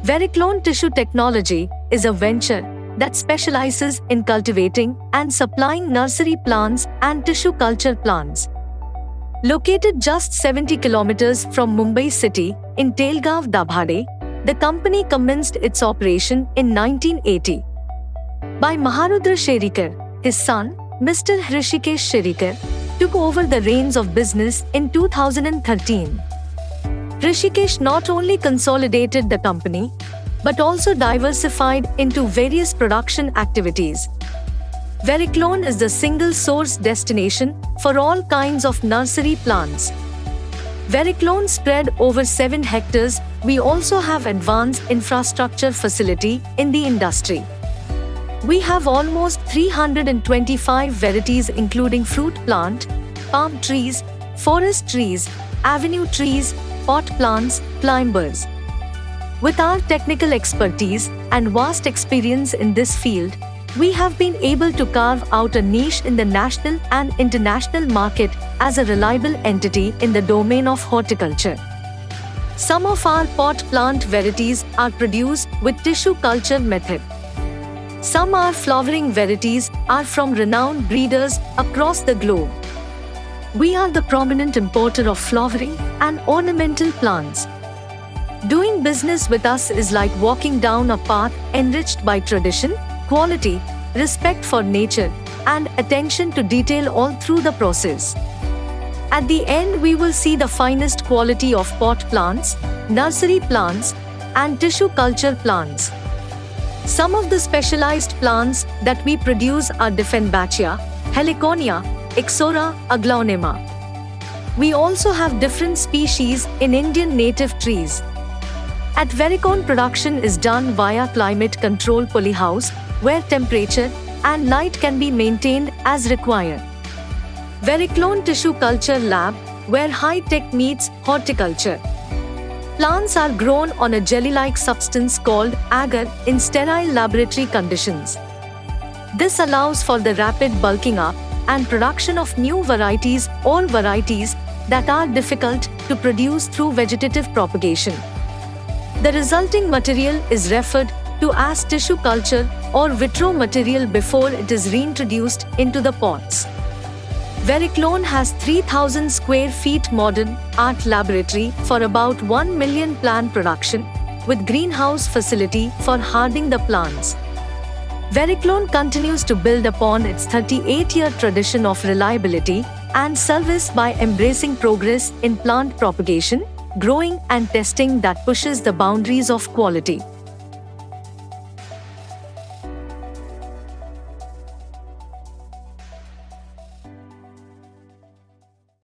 Vericlone Tissue Technology is a venture that specializes in cultivating and supplying nursery plants and tissue culture plants. Located just 70 kilometers from Mumbai city in Telgaon, Dabhade, the company commenced its operation in 1980. By Maharudra Sherikar, his son, Mr. Hrishikesh Sherikar, took over the reins of business in 2013. Hrishikesh not only consolidated the company, but also diversified into various production activities. Vericlone is the single source destination for all kinds of nursery plants. Vericlone spread over 7 hectares. We also have advanced infrastructure facility in the industry. We have almost 325 varieties including fruit plant, palm trees, forest trees, avenue trees, pot plants, climbers. With our technical expertise and vast experience in this field, we have been able to carve out a niche in the national and international market as a reliable entity in the domain of horticulture. Some of our pot plant varieties are produced with tissue culture method. Some our flowering varieties are from renowned breeders across the globe. We are the prominent importer of flowering and ornamental plants. Doing business with us is like walking down a path enriched by tradition, quality, respect for nature, and attention to detail all through the process. At the end, we will see the finest quality of pot plants, nursery plants, and tissue culture plants. Some of the specialized plants that we produce are Dieffenbachia, Heliconia, Ixora, Aglaonema. We also have different species in Indian native trees. At Vericlone, production is done via climate control polyhouse, where temperature and light can be maintained as required. Vericlone Tissue Culture Lab, where high-tech meets horticulture. Plants are grown on a jelly-like substance called agar in sterile laboratory conditions. This allows for the rapid bulking up and production of new varieties or varieties that are difficult to produce through vegetative propagation. The resulting material is referred to as tissue culture or vitro material before it is reintroduced into the pots. Vericlone has 3,000 square feet modern art laboratory for about 1 million plant production, with greenhouse facility for hardening the plants. Vericlone continues to build upon its 38-year tradition of reliability and service by embracing progress in plant propagation, growing and testing that pushes the boundaries of quality.